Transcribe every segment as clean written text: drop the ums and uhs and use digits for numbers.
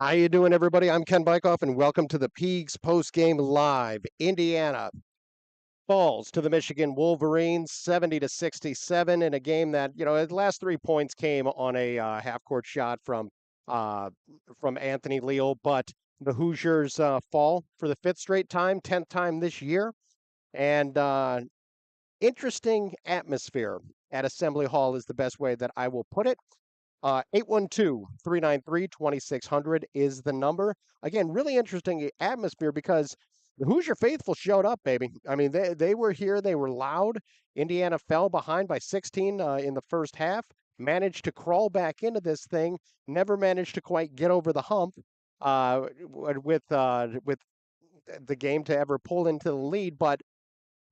How you doing, everybody? I'm Ken Bykoff, and welcome to the Peegs Postgame Live. Indiana falls to the Michigan Wolverines, 70-67, in a game that the last 3 points came on a half-court shot uh, from Anthony Leal, but the Hoosiers fall for the fifth straight time, 10th time this year, and interesting atmosphere at Assembly Hall is the best way that I will put it. 812-393-2600 is the number. Again, really interesting atmosphere because the Hoosier faithful showed up, baby. I mean, they were here. They were loud. Indiana fell behind by 16 in the first half, managed to crawl back into this thing, never managed to quite get over the hump with the game to ever pull into the lead. But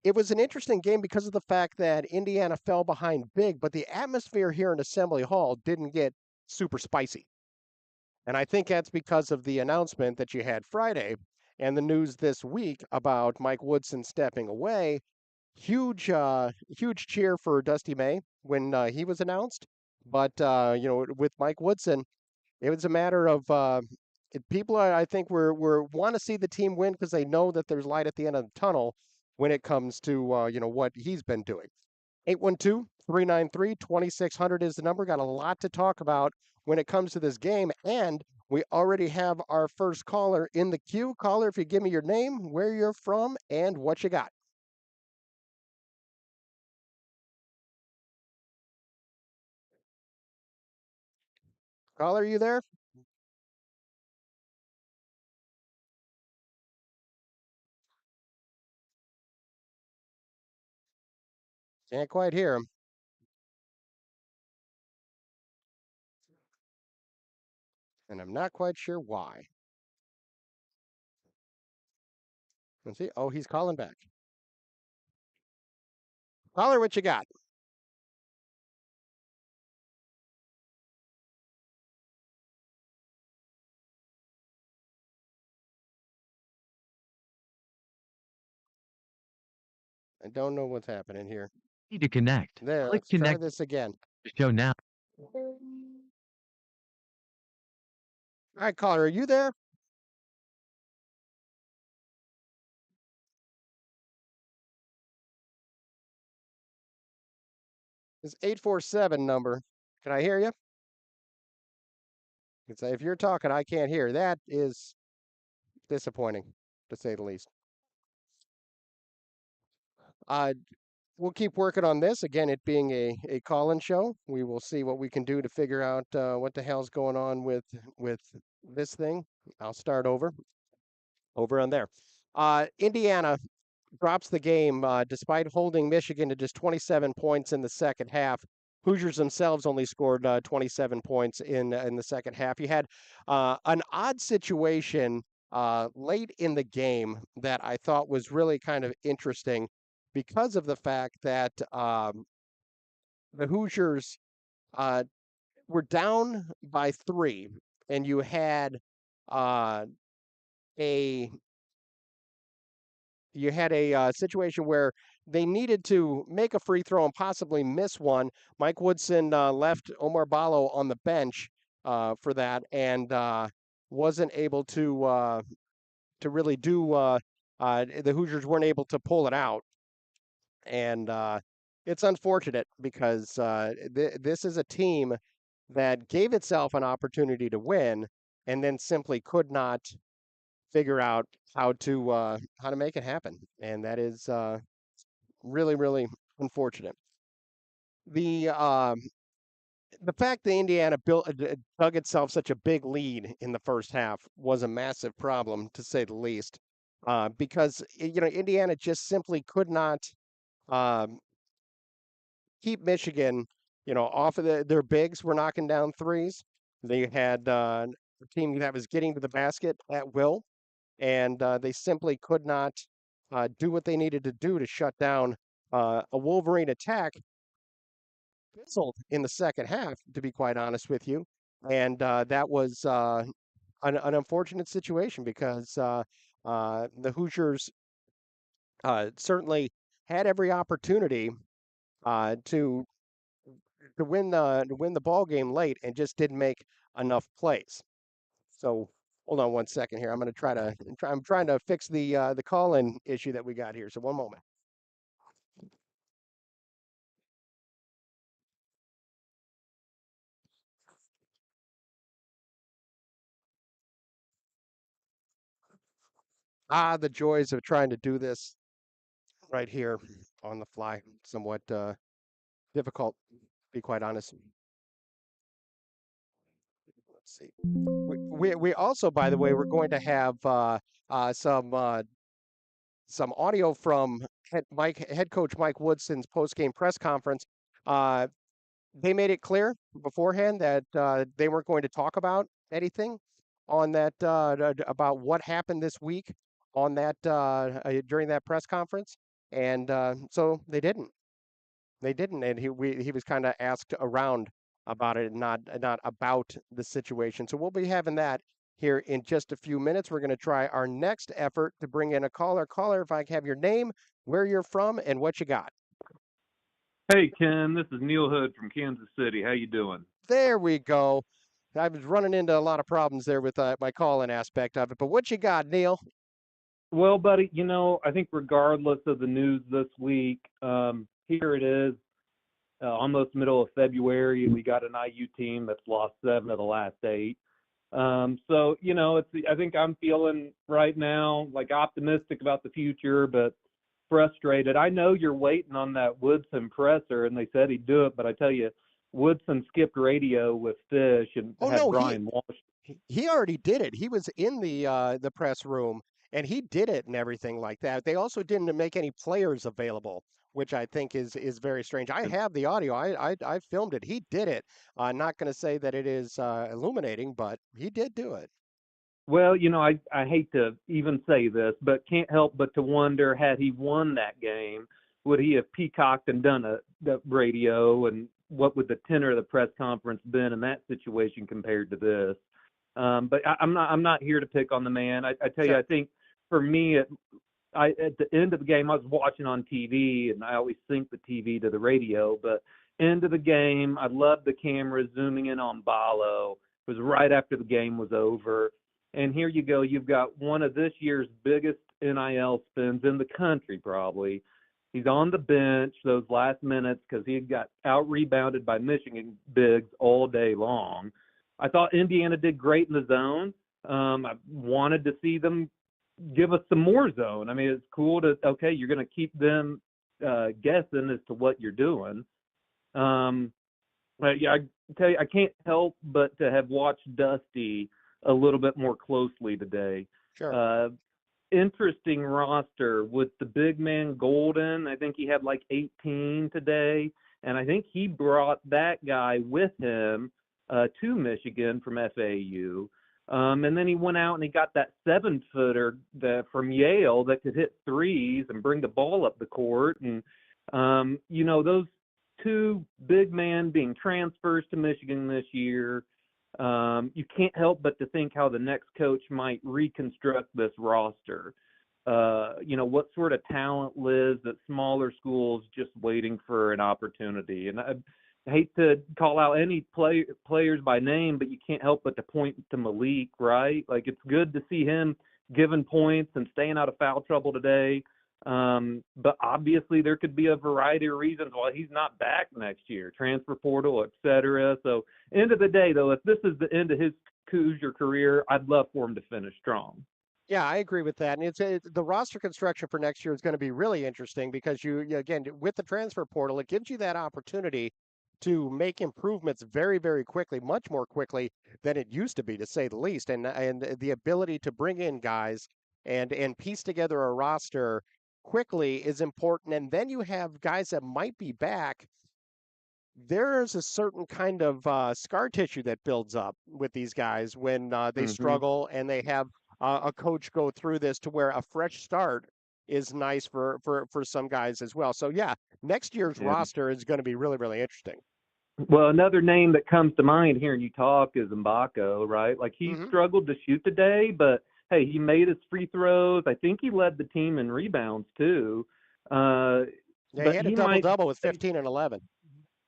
it was an interesting game because of the fact that Indiana fell behind big, but the atmosphere here in Assembly Hall didn't get super spicy. And I think that's because of the announcement that you had Friday and the news this week about Mike Woodson stepping away. Huge cheer for Dusty May when he was announced. But, with Mike Woodson, it was a matter of people I think were want to see the team win because they know that there's light at the end of the tunnel when it comes to what he's been doing. 812-393-2600 is the number. Got a lot to talk about when it comes to this game, and we already have our first caller in the queue. Caller, if you give me your name, where you're from, and what you got. Caller, are you there? Can't quite hear him, and I'm not quite sure why. Let's see. Oh, he's calling back. Caller, what you got? I don't know what's happening here. Need to connect. There, Click let's try connect this again. to show now. All right, caller, are you there? This 847 number. Can I hear you? It's, if you're talking, I can't hear. That is disappointing, to say the least. Uh, we'll keep working on this. Again, it being a call-in show, we will see what we can do to figure out what the hell's going on with this thing. I'll start over on there. Indiana drops the game despite holding Michigan to just 27 points in the second half. Hoosiers themselves only scored 27 points in the second half. You had an odd situation late in the game that I thought was really kind of interesting because of the fact that the Hoosiers uh, were down by three, and you had uh, a situation where they needed to make a free throw and possibly miss one. Mike Woodson left Omar Ballo on the bench for that and wasn't able to really do. The Hoosiers weren't able to pull it out, and it's unfortunate because this is a team that gave itself an opportunity to win and then simply could not figure out how to make it happen, and that is really unfortunate. The um, the fact that Indiana dug itself such a big lead in the first half was a massive problem, to say the least, because Indiana just simply could not um, keep Michigan, off of their bigs were knocking down threes. They had a team that was getting to the basket at will, and they simply could not do what they needed to do to shut down a Wolverine attack. Fizzled in the second half, to be quite honest with you, and that was an unfortunate situation because the Hoosiers certainly had every opportunity to win the ball game late and just didn't make enough plays. So Hold on one second here. I'm trying to fix the call-in issue that we got here. So one moment. Ah, the joys of trying to do this right here on the fly. Somewhat difficult, to be quite honest. Let's see. We also, by the way, we're going to have uh, some uh, some audio from head coach Mike Woodson's post-game press conference. Uh, they made it clear beforehand that they weren't going to talk about anything on that about what happened this week on that during that press conference, and so they didn't. They didn't, and he was kind of asked around about it, not about the situation. So we'll be having that here in just a few minutes. We're going to try our next effort to bring in a caller. Caller, if I can have your name, where you're from, and what you got. Hey Ken, this is Neil Hood from Kansas City. How you doing? There we go. I was running into a lot of problems there with my call-in aspect of it, but what you got, Neil? Well, buddy, I think regardless of the news this week, here it is, almost middle of February, and we got an IU team that's lost 7 of the last 8. So I think I'm feeling right now like optimistic about the future, but frustrated. I know you're waiting on that Woodson presser, and they said he'd do it, but I tell you, Woodson skipped radio with Fish and Oh had no, Brian Walsh. he already did it. He was in the press room and he did it and everything like that. They also didn't make any players available, which I think is very strange. I have the audio. I filmed it. He did it. I'm not going to say that it is illuminating, but he did do it. Well, I hate to even say this, but can't help but to wonder, had he won that game, would he have peacocked and done the radio, and what would the tenor of the press conference been in that situation compared to this? But I'm not here to pick on the man. I tell you, Sure. I think for me, at the end of the game, I was watching on TV, and I always sync the TV to the radio. But end of the game, I loved the camera zooming in on Ballo. It was right after the game was over. And here you go. You've got one of this year's biggest NIL spends in the country, probably. He's on the bench those last minutes because he had got out rebounded by Michigan bigs all day long. I thought Indiana did great in the zone. I wanted to see them give us some more zone. I mean, it's cool okay, you're going to keep them guessing as to what you're doing. But yeah, I tell you, I can't help but to have watched Dusty a little bit more closely today. Sure. Uh, Interesting roster with the big man Golden. I think he had like 18 today, and I think he brought that guy with him to Michigan from FAU. And then he went out and he got that 7-footer from Yale that could hit threes and bring the ball up the court. And those two big men being transfers to Michigan this year. You can't help but to think how the next coach might reconstruct this roster. What sort of talent lives at smaller schools just waiting for an opportunity. And I hate to call out any players by name, but you can't help but to point to Malik, right? Like, it's good to see him giving points and staying out of foul trouble today. But obviously there could be a variety of reasons why he's not back next year, transfer portal, et cetera. So end of the day, though, if this is the end of his Hoosier career, I'd love for him to finish strong. Yeah, I agree with that. And it's the roster construction for next year is going to be really interesting because again, with the transfer portal, it gives you that opportunity to make improvements very, very quickly, much more quickly than it used to be, to say the least. And the ability to bring in guys and piece together a roster quickly is important. And then you have guys that might be back. There's a certain kind of scar tissue that builds up with these guys when they Mm-hmm. struggle and they have a coach go through this to where a fresh start is nice for some guys as well. So yeah, next year's Yeah. roster is going to be really, really interesting. Well, another name that comes to mind hearing you talk is Mbako, right? Like, he Hmm. struggled to shoot today, but hey, he made his free throws. I think he led the team in rebounds too. Yeah, he But had a he double might double with 15 and 11.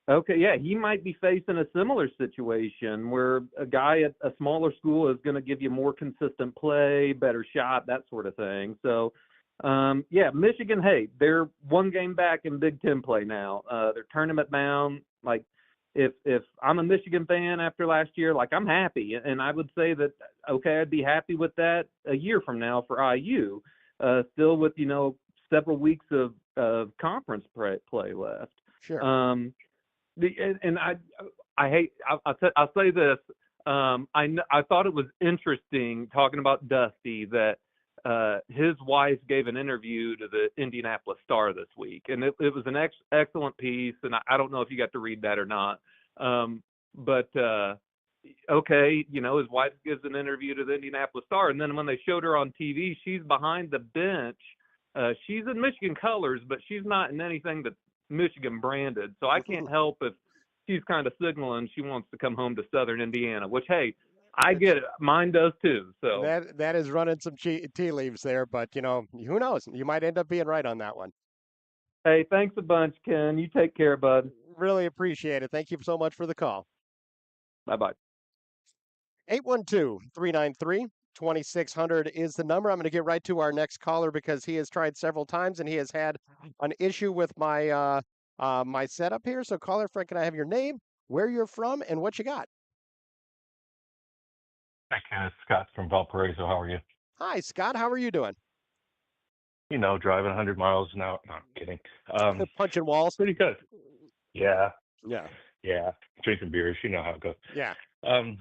Okay, yeah, he might be facing a similar situation where a guy at a smaller school is going to give you more consistent play, better shot, that sort of thing. So, yeah, Michigan, hey, they're one game back in Big Ten play now. They're tournament bound. Like, if I'm a Michigan fan after last year, like I'm happy, and I would say that okay, I'd be happy with that a year from now for IU, still with several weeks of conference play left. Sure. Um, and I hate I'll say this. I thought it was interesting talking about Dusty that his wife gave an interview to the Indianapolis Star this week, and it was an excellent piece. And I don't know if you got to read that or not, but okay, his wife gives an interview to the Indianapolis Star, and then when they showed her on TV, she's behind the bench. She's in Michigan colors, but she's not in anything that's Michigan branded. So I can't help if she's kind of signaling she wants to come home to Southern Indiana, which, hey, I It's get it. Mine does too. So, that is running some tea leaves there, but who knows? You might end up being right on that one. hey, thanks a bunch, Ken. You take care, bud. Really appreciate it. Thank you so much for the call. Bye bye. 812-393-2600 is the number. I'm going to get right to our next caller because he has tried several times and he has had an issue with my setup here. So caller Frank, can I have your name, where you're from, and what you got? Hi, Ken. It's Scott from Valparaiso. How are you? Hi, Scott. How are you doing? Driving 100 miles an hour. No, I'm kidding. Um, Punching walls. Pretty good. Yeah, Yeah. yeah. Drinking beers. You know how it goes. Yeah. Um,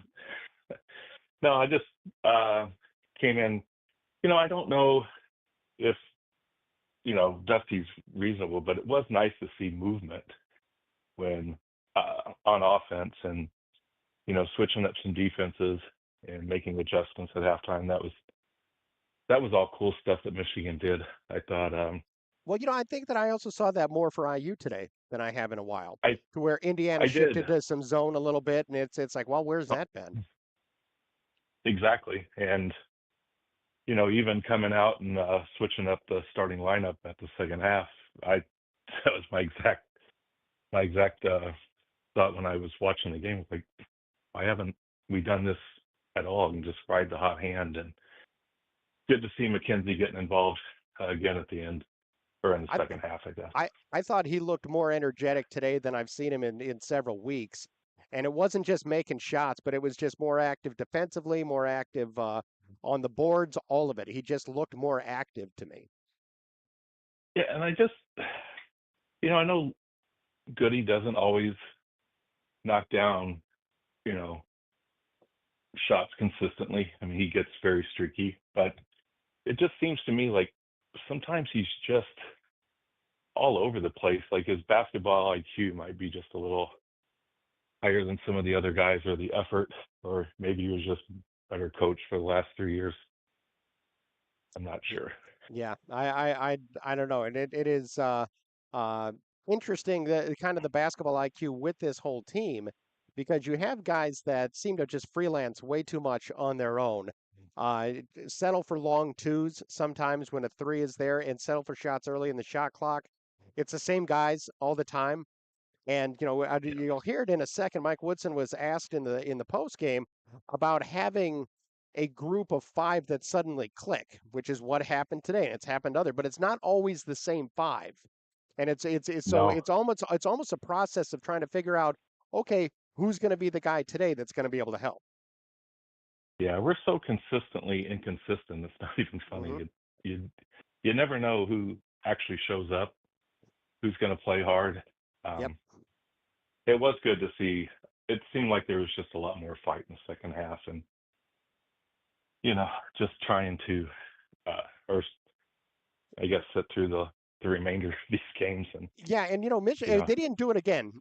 no, I just came in. I don't know if, Dusty's reasonable, but it was nice to see movement when on offense and, switching up some defenses and making adjustments at halftime. That was all cool stuff that Michigan did. I thought Well, I think that I also saw that more for IU today than I have in a while, I to where Indiana I did. shifted to some zone a little bit, and it's like, well, where's that been? Exactly. And, even coming out and switching up the starting lineup at the second half, I that was my exact thought when I was watching the game. Like, why haven't we done this at all and just ride the hot hand? And good to see McKenzie getting involved again at the end or in the I second half, I guess. I thought he looked more energetic today than I've seen him in several weeks. And it wasn't just making shots, but it was just more active defensively, more active on the boards, all of it. He just looked more active to me. Yeah, and I just, I know Goody doesn't always knock down, you know, shots consistently. I mean, he gets very streaky, but it just seems to me like sometimes he's just all over the place. Like his basketball IQ might be just a little higher than some of the other guys, or the effort, or maybe he was just better coach for the last 3 years. I'm not Y- sure. Yeah, I don't know. And it is uh, interesting that kind of the basketball IQ with this whole team because you have guys that seem to just freelance way too much on their own. Settle for long twos sometimes when a three is there and settle for shots early in the shot clock. It's the same guys all the time. And Yeah. you'll hear it in a second. Mike Woodson was asked in the post game about having a group of five that suddenly click, which is what happened today, and it's happened other. But it's not always the same five, and so No. it's almost a process of trying to figure out, okay, who's going to be the guy today that's going to be able to help. Yeah, we're so consistently inconsistent. It's not even funny. Hmm. You you never know who actually shows up, who's going to play hard. Yep. Um, it was good to see. It seemed like there was just a lot more fight in the second half, and just trying to, or I guess, sit through the remainder of these games, and Yeah, and you Michigan know, they didn't do it again.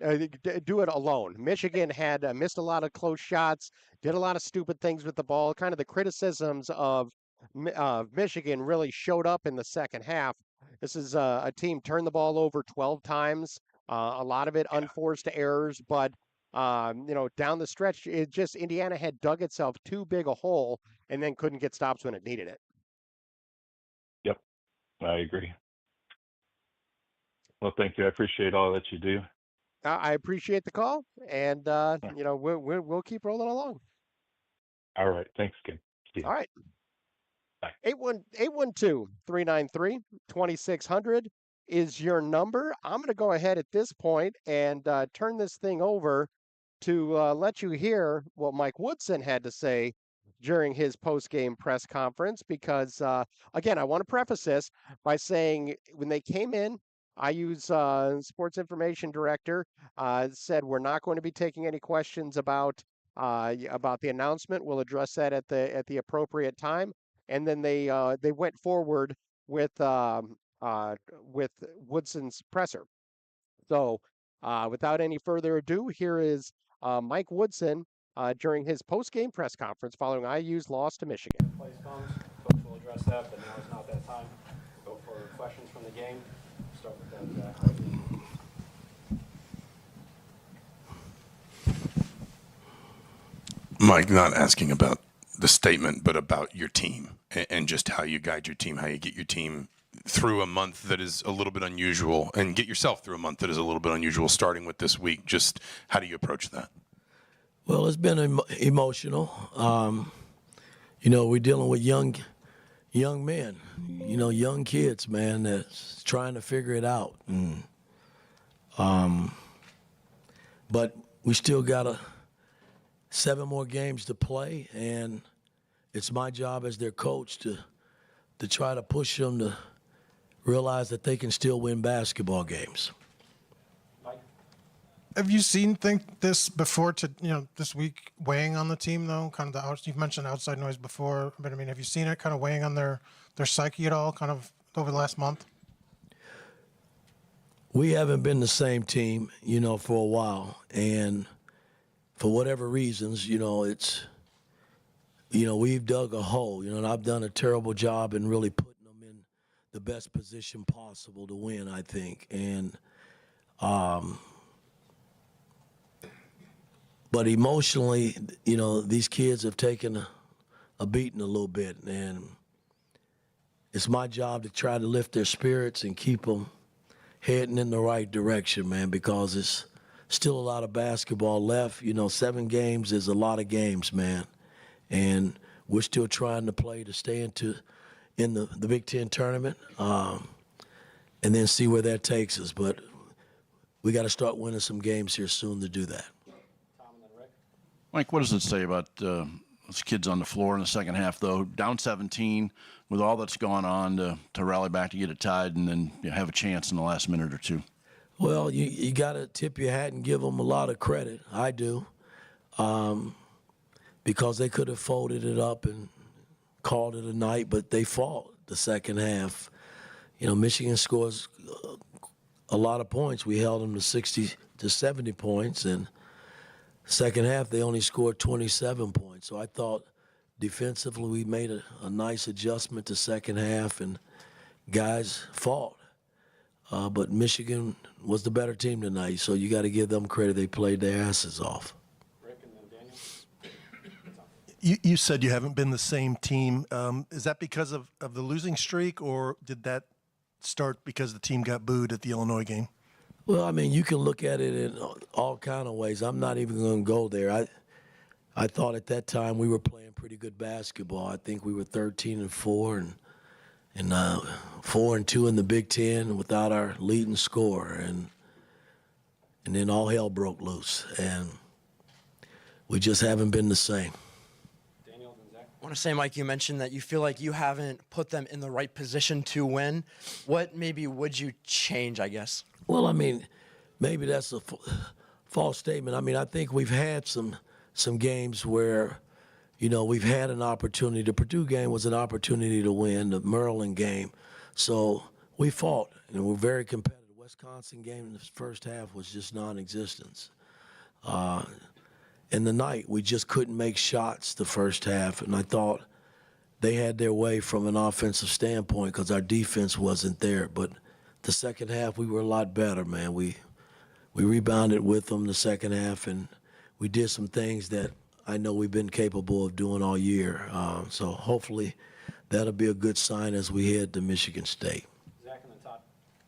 Do it alone. Michigan had missed a lot of close shots, did a lot of stupid things with the ball. Kind of the criticisms of Michigan really showed up in the second half. This is a team turned the ball over 12 times, a lot of it yeah, unforced errors, but down the stretch, it just Indiana had dug itself too big a hole and then couldn't get stops when it needed it. yep, I agree. Well, thank you. I appreciate all that you do. I appreciate the call, and All right. we'll keep rolling along. All right. Thanks, Kim. See you. All right. Bye. 812-393-2600 is your number. I'm going to go ahead at this point and turn this thing over to let you hear what Mike Woodson had to say during his post-game press conference because, again, I want to preface this by saying when they came in, IU's sports information director said we're not going to be taking any questions about the announcement. We'll address that at the appropriate time. And then they went forward with Woodson's presser. So, without any further ado, here is Mike Woodson during his post-game press conference following IU's loss to Michigan. Place comes, coach will address that, but now is not that time. Go for questions from the game. Start with that. Mike, not asking about the statement, but about your team and just how you guide your team, how you get your team through a month that is a little bit unusual and get yourself through a month that is a little bit unusual, starting with this week. Just how do you approach that? Well, it's been emotional. We're dealing with young men, young kids, man, that's trying to figure it out. But we still got 7 more games to play, and it's my job as their coach to try to push them to realize that they can still win basketball games. Have you think this before this week weighing on the team though? Kind of you've mentioned outside noise before, but I mean, have you seen it kind of weighing on their psyche at all, kind of over the last month? We haven't been the same team, for a while, and for whatever reasons, we've dug a hole, and I've done a terrible job in really putting them in the best position possible to win, I think, and but emotionally, these kids have taken a beating a little bit, and it's my job to try to lift their spirits and keep them heading in the right direction, man, because it's still a lot of basketball left. 7 games is a lot of games, man, and we're still trying to play to stay in the Big Ten tournament, and then see where that takes us. But we got to start winning some games here soon to do that. Mike, what does it say about those kids on the floor in the second half, though? Down 17 with all that's gone on to rally back to get it tied and then have a chance in the last minute or two. Well, you got to tip your hat and give them a lot of credit. I do. Because they could have folded it up and called it a night, but they fought the second half. Michigan scores a lot of points. We held them to 60 to 70 points, and second half, they only scored 27 points. So I thought defensively we made a nice adjustment to second half, and guys fought. But Michigan was the better team tonight, so you got to give them credit. They played their asses off. Rick and then Daniel. You said you haven't been the same team. Is that because of the losing streak, or did that start because the team got booed at the Illinois game? Well, I mean, you can look at it in all kind of ways. I'm not even going to go there. I thought at that time we were playing pretty good basketball. I think we were 13-4 and 4-2 in the Big Ten without our leading scorer, and then all hell broke loose, and we just haven't been the same. Daniel and Zach. I want to say, Mike, you mentioned that you feel like you haven't put them in the right position to win. What maybe would you change, I guess? Well, I mean, maybe that's a false statement. I mean, I think we've had some games where, we've had an opportunity. The Purdue game was an opportunity to win, the Maryland game. So we fought, and we're very competitive. The Wisconsin game in the first half was just non-existence. In the night, we just couldn't make shots the first half, and I thought they had their way from an offensive standpoint because our defense wasn't there. But the second half, we were a lot better, man. We rebounded with them the second half, and we did some things that I know we've been capable of doing all year. So hopefully that'll be a good sign as we head to Michigan State. Zach and then Todd.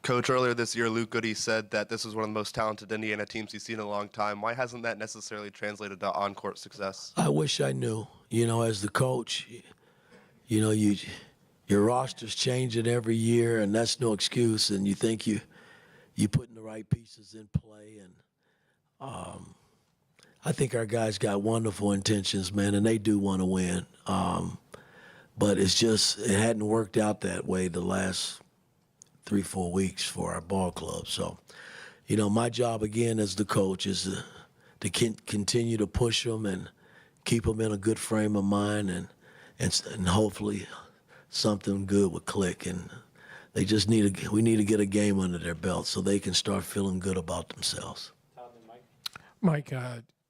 Coach, earlier this year, Luke Goody said that this was one of the most talented Indiana teams he's seen in a long time. Why hasn't that necessarily translated to on-court success? I wish I knew. As the coach, your roster's changing every year, and that's no excuse. And you think you putting the right pieces in play, and I think our guys got wonderful intentions, man, and they do want to win. But it hadn't worked out that way the last 3-4 weeks for our ball club. So, my job again as the coach is to continue to push them and keep them in a good frame of mind, and hopefully something good will click. And we need to get a game under their belt so they can start feeling good about themselves. Mike,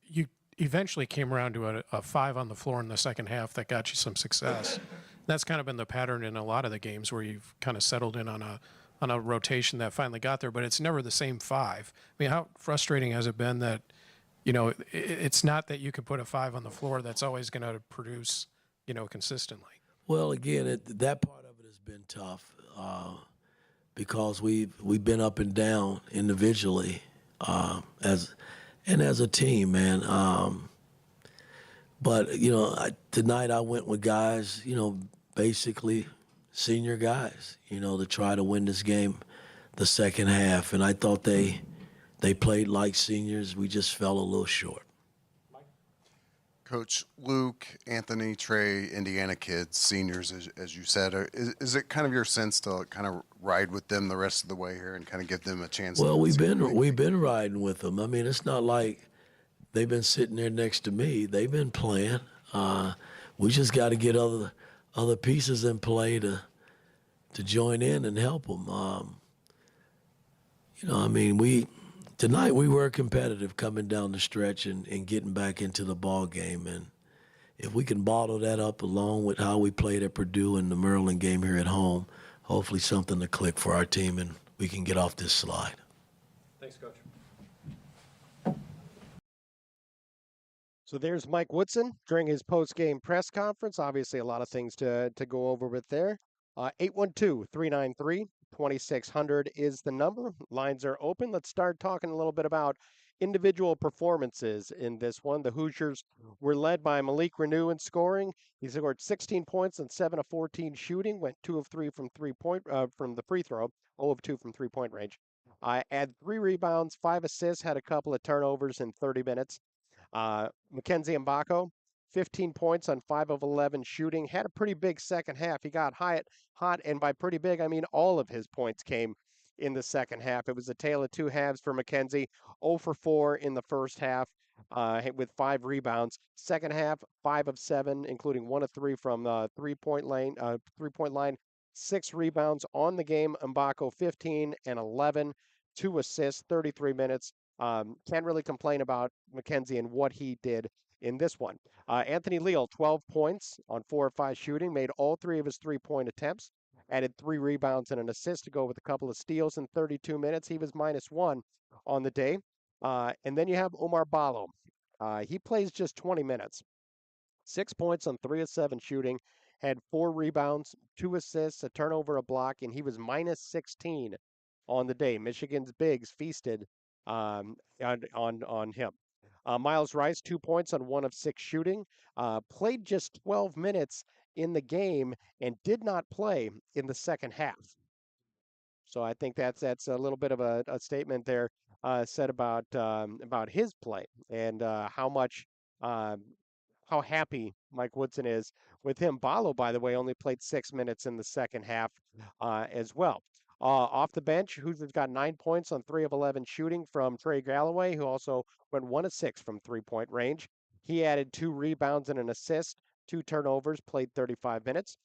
you eventually came around to a 5 on the floor in the second half that got you some success. That's kind of been the pattern in a lot of the games where you've kind of settled in on a rotation that finally got there, but it's never the same 5. I mean, how frustrating has it been that, it's not that you could put a 5 on the floor that's always going to produce, consistently? Well, again, that part of it has been tough because we've been up and down individually as a team, man. But tonight I went with guys, basically senior guys, to try to win this game the second half. And I thought they played like seniors. We just fell a little short. Coach, Luke, Anthony, Trey, Indiana kids, seniors, as you said, is it kind of your sense to kind of ride with them the rest of the way here and kind of give them a chance? Well, we've been riding with them. I mean, it's not like they've been sitting there next to me. They've been playing. We just got to get other pieces in play to join in and help them. Tonight we were competitive coming down the stretch and getting back into the ball game. And if we can bottle that up along with how we played at Purdue and the Maryland game here at home, hopefully something to click for our team and we can get off this slide. Thanks, Coach. So there's Mike Woodson during his post-game press conference. Obviously, a lot of things to go over with there. 812-393-2600 is the number. Lines are open. Let's start talking a little bit about individual performances in this one. The Hoosiers were led by Malik Renew in scoring. He scored 16 points and 7 of 14 shooting. Went 2 of 3 from from the free throw. 0 of 2 from 3-point range. Had 3 rebounds, 5 assists. Had a couple of turnovers in 30 minutes. Mackenzie Mbako, 15 points on 5 of 11 shooting. Had a pretty big second half. He got hot, and by pretty big, I mean all of his points came in the second half. It was a tale of two halves for Mackenzie. 0 for 4 in the first half with 5 rebounds. Second half, 5 of 7, including 1 of 3 from three-point line. 6 rebounds on the game. Mbako 15 and 11, 2 assists, 33 minutes. Can't really complain about Mackenzie and what he did in this one. Anthony Leal, 12 points on 4 of 5 shooting, made all 3 of his 3-point attempts, added 3 rebounds and an assist to go with a couple of steals in 32 minutes. He was -1 on the day. And then you have Omar Ballo. He plays just 20 minutes. 6 points on 3 of 7 shooting, had 4 rebounds, 2 assists, a turnover, a block, and he was -16 on the day. Michigan's bigs feasted on him. Miles Rice, 2 points on 1 of 6 shooting, played just 12 minutes in the game and did not play in the second half. So I think that's a little bit of a statement there said about his play and how happy Mike Woodson is with him. Ballo, by the way, only played 6 minutes in the second half as well. Off the bench, Hoosiers got 9 points on 3 of 11 shooting from Trey Galloway, who also went 1 of 6 from 3-point range. He added 2 rebounds and an assist, 2 turnovers, played 35 minutes.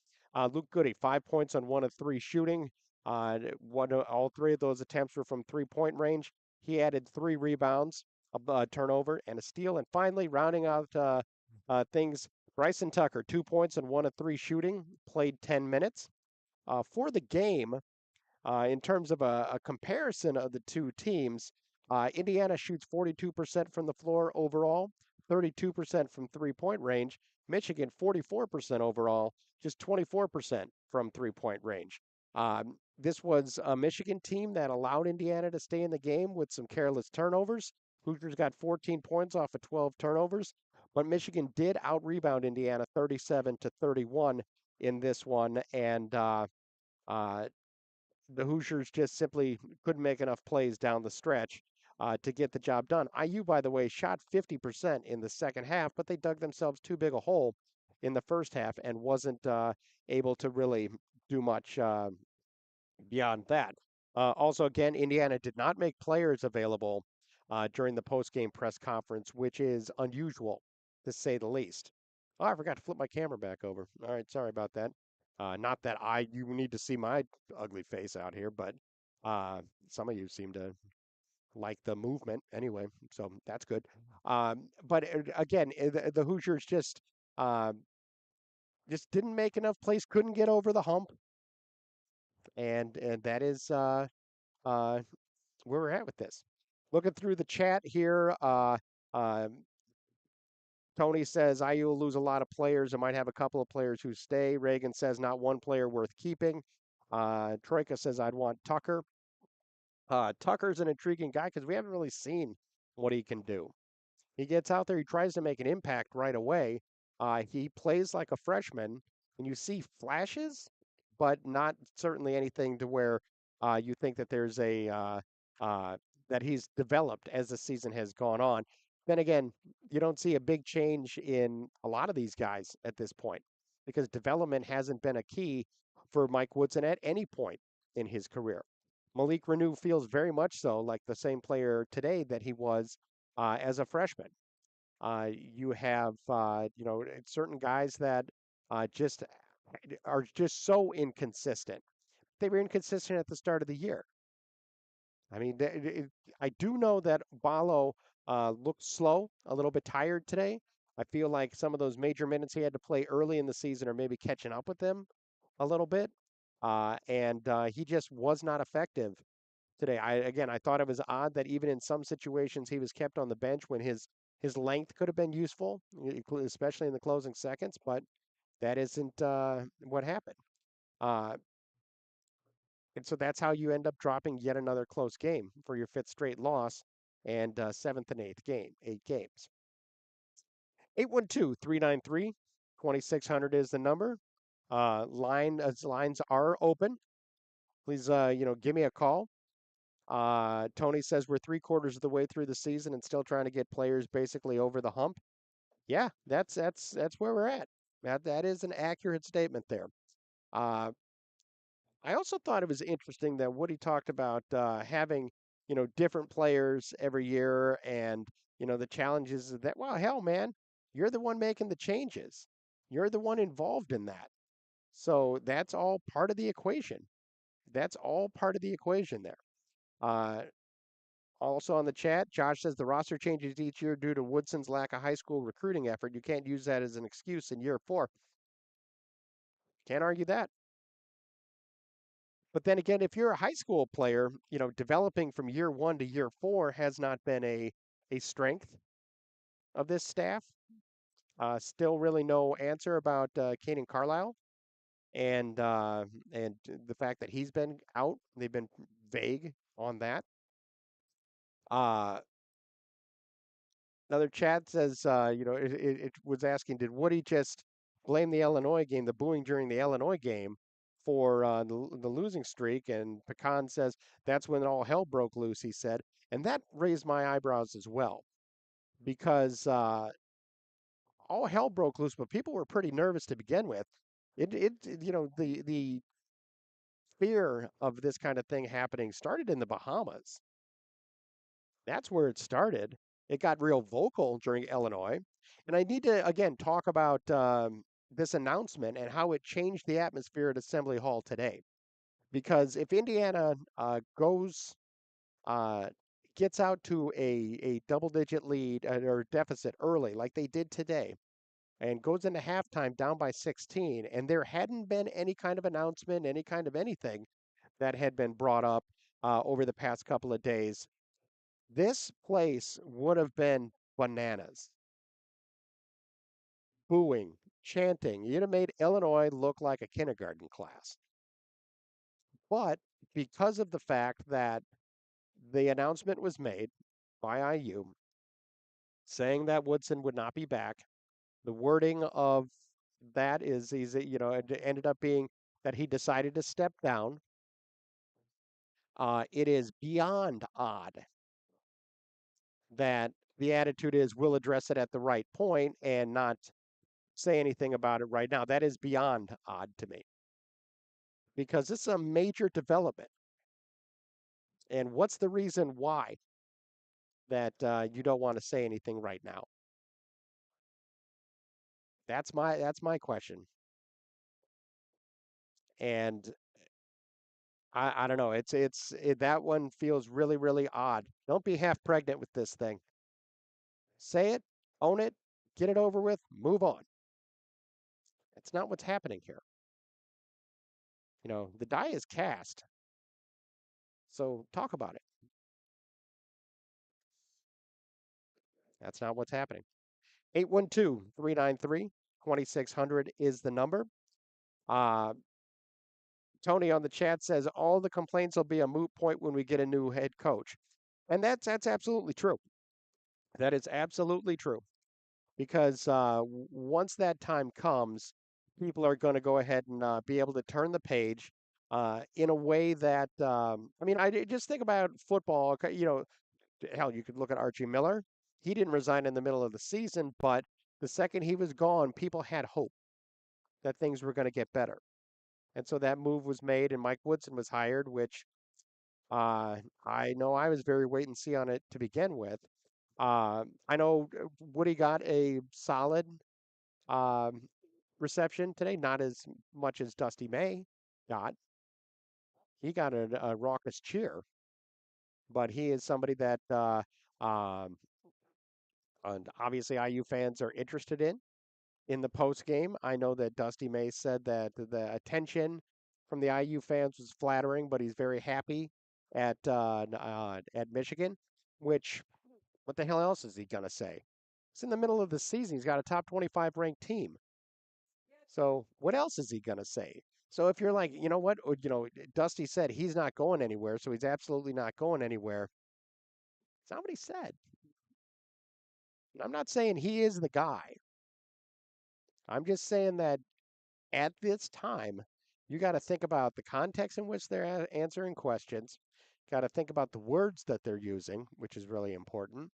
Luke Goody, 5 points on 1 of 3 shooting. All 3 of those attempts were from 3-point range. He added 3 rebounds, a turnover, and a steal. And finally, rounding out things, Bryson Tucker, 2 points and 1 of 3 shooting, played 10 minutes. For the game, in terms of a comparison of the two teams, Indiana shoots 42% from the floor overall, 32% from 3-point range. Michigan, 44% overall, just 24% from 3-point range. This was a Michigan team that allowed Indiana to stay in the game with some careless turnovers. Hoosiers got 14 points off of 12 turnovers, but Michigan did out-rebound Indiana 37-31 in this one, and uh, the Hoosiers just simply couldn't make enough plays down the stretch to get the job done. IU, by the way, shot 50% in the second half, but they dug themselves too big a hole in the first half and wasn't able to really do much beyond that. Also, again, Indiana did not make players available during the post-game press conference, which is unusual to say the least. Oh, I forgot to flip my camera back over. All right, sorry about that. Not that you need to see my ugly face out here, but uh, some of you seem to like the movement anyway, so that's good. But again, the Hoosiers uh, just didn't make enough plays, couldn't get over the hump, and that is uh, where we're at with this. Looking through the chat here, um, Tony says IU will lose a lot of players. It might have a couple of players who stay. Reagan says not one player worth keeping. Troika says I'd want Tucker. Tucker's an intriguing guy because we haven't really seen what he can do. He gets out there, he tries to make an impact right away. He plays like a freshman, and you see flashes, but not certainly anything to where you think that there's uh, that he's developed as the season has gone on. Then again, you don't see a big change in a lot of these guys at this point because development hasn't been a key for Mike Woodson at any point in his career. Malik Renew feels very much so like the same player today that he was as a freshman. You have, certain guys that just are just so inconsistent. They were inconsistent at the start of the year. I mean, I do know that Balo looked slow, a little bit tired today. I feel like some of those major minutes he had to play early in the season are maybe catching up with him a little bit. And he just was not effective today. I thought it was odd that even in some situations he was kept on the bench when his length could have been useful, especially in the closing seconds, but that isn't what happened. Uh, and so that's how you end up dropping yet another close game for your fifth straight loss and seventh and eighth game, 8 games. 812-393-2600 is the number. Lines are open. Please, give me a call. Tony says we're 3/4 of the way through the season and still trying to get players basically over the hump. Yeah, that's where we're at. That is an accurate statement there. Uh, I also thought it was interesting that Woody talked about having different players every year, and the challenges of that. Well, hell, man, you're the one making the changes. You're the one involved in that. So that's all part of the equation. That's all part of the equation there. Uh, Also on the chat, Josh says the roster changes each year due to Woodson's lack of high school recruiting effort. You can't use that as an excuse in year 4. Can't argue that. But then again, if you're a high school player, developing from year 1 to year 4 has not been a strength of this staff. Still really no answer about Kaden Carlisle and the fact that he's been out. They've been vague on that. Another chat says, it was asking, did Woody just blame the Illinois game, the booing during the Illinois game, for the losing streak? And Pecan says, that's when all hell broke loose, he said. And that raised my eyebrows as well, because all hell broke loose, but people were pretty nervous to begin with. The fear of this kind of thing happening started in the Bahamas. That's where it started. It got real vocal during Illinois. And I need to, again, talk about this announcement and how it changed the atmosphere at Assembly Hall today. Because if Indiana uh, gets out to a double-digit lead or deficit early, like they did today, and goes into halftime down by 16, and there hadn't been any kind of announcement, any kind of anything that had been brought up over the past couple of days, this place would have been bananas. Booing, chanting. You'd have made Illinois look like a kindergarten class. But because of the fact that the announcement was made by IU saying that Woodson would not be back, the wording of that is, it ended up being that he decided to step down. It is beyond odd that the attitude is we'll address it at the right point and not say anything about it right now. That is beyond odd to me because this is a major development. And what's the reason why that you don't want to say anything right now? That's my question. And I don't know. That one feels really, really odd. Don't be half pregnant with this thing. Say it, own it, get it over with, move on. That's not what's happening here. The die is cast. So talk about it. That's not what's happening. 812-393-2600 is the number. Tony on the chat says all the complaints will be a moot point when we get a new head coach. And that's absolutely true. That is absolutely true. Because once that time comes, people are going to go ahead and be able to turn the page in a way that, I just think about football. Hell, you could look at Archie Miller. He didn't resign in the middle of the season, but the second he was gone, people had hope that things were going to get better. And so that move was made, and Mike Woodson was hired, which I know I was very wait and see on it to begin with. I know Woody got a solid um, reception today, not as much as Dusty May got. He got a raucous cheer, but he is somebody that and obviously IU fans are interested in the post game. I know that Dusty May said that the attention from the IU fans was flattering, but he's very happy at Michigan. Which, what the hell else is he gonna say? It's in the middle of the season. He's got a top 25 ranked team. So what else is he gonna say? So if you're like, you know what, or, Dusty said he's not going anywhere, so he's absolutely not going anywhere. It's not what he said. I'm not saying he is the guy. I'm just saying that at this time, you got to think about the context in which they're answering questions. Got to think about the words that they're using, which is really important,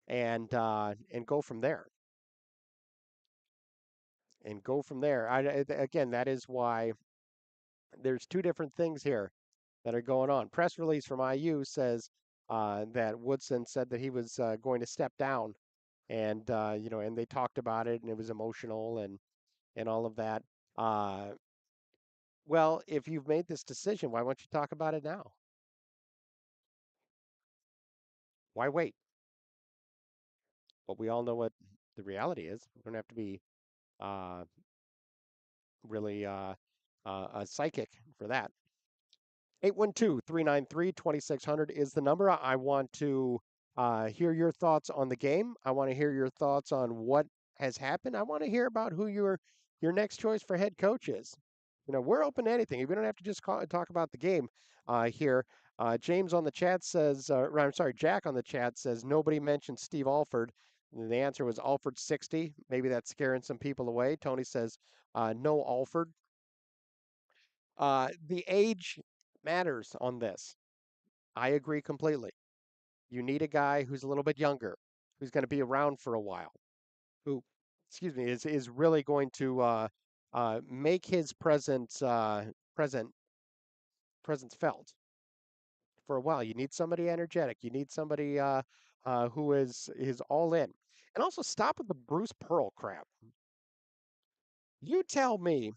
and go from there. And go from there. Again, that is why there's two different things here that are going on. Press release from IU says that Woodson said that he was going to step down, and and they talked about it, and it was emotional and all of that. Well, if you've made this decision, why won't you talk about it now? Why wait? But we all know what the reality is. We don't have to be uh, really a psychic for that. 812-393-2600 is the number. I want to hear your thoughts on the game. I want to hear your thoughts on what has happened. I want to hear about who your next choice for head coach is. We're open to anything. We don't have to just talk about the game here. James on the chat says, I'm sorry, Jack on the chat says nobody mentioned Steve Alford. The answer was Alford 60. Maybe that's scaring some people away. Tony says no Alford. The age matters on this. I agree completely. You need a guy who's a little bit younger, who's going to be around for a while, who, excuse me, is really going to make his presence felt for a while. You need somebody energetic. You need somebody who is all in, and also stop with the Bruce Pearl crap. You tell me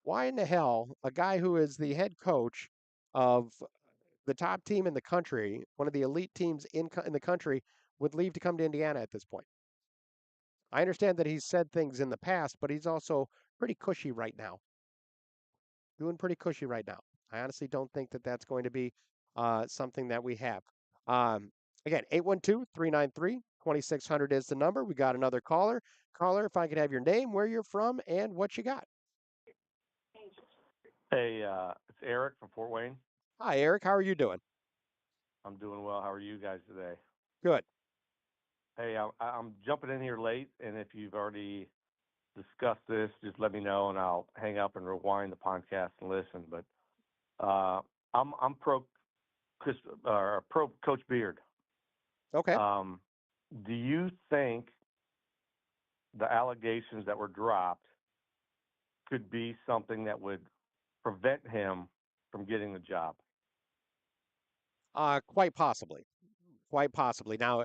why in the hell a guy who is the head coach of the top team in the country, one of the elite teams in the country, would leave to come to Indiana at this point. I understand that he's said things in the past, but he's also pretty cushy right now. Doing pretty cushy right now. I honestly don't think that that's going to be something that we have. Again, 812-393-2600 is the number. We got another caller. Caller, if I could have your name, where you're from, and what you got. Hey, Eric from Fort Wayne. Hi, Eric. How are you doing? I'm doing well. How are you guys today? Good. Hey, I'm jumping in here late, and if you've already discussed this, just let me know, and I'll hang up and rewind the podcast and listen. But I'm pro pro Coach Beard. Okay. Do you think the allegations that were dropped could be something that would prevent him from getting the job? Quite possibly. Quite possibly. Now,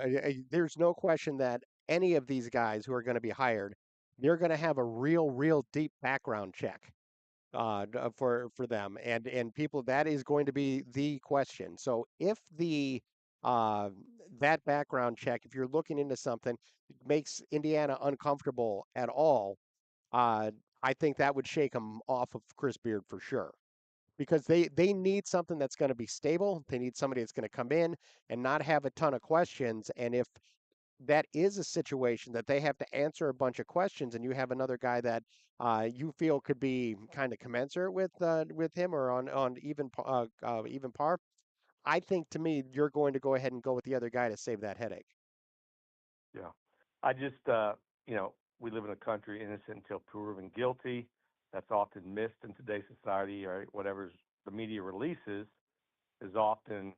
there's no question that any of these guys who are going to be hired, they're going to have a real deep background check for them, and people, that is going to be the question. So if the uh, that background check, if you're looking into something, makes Indiana uncomfortable at all, uh, I think that would shake them off of Chris Beard for sure, because they need something that's going to be stable. They need somebody that's going to come in and not have a ton of questions. And if that is a situation that they have to answer a bunch of questions, and you have another guy that you feel could be kind of commensurate with him or on even par, I think to me you're going to go ahead and go with the other guy to save that headache. Yeah. I just, we live in a country innocent until proven guilty. That's often missed in today's society, right? Whatever's the media releases is often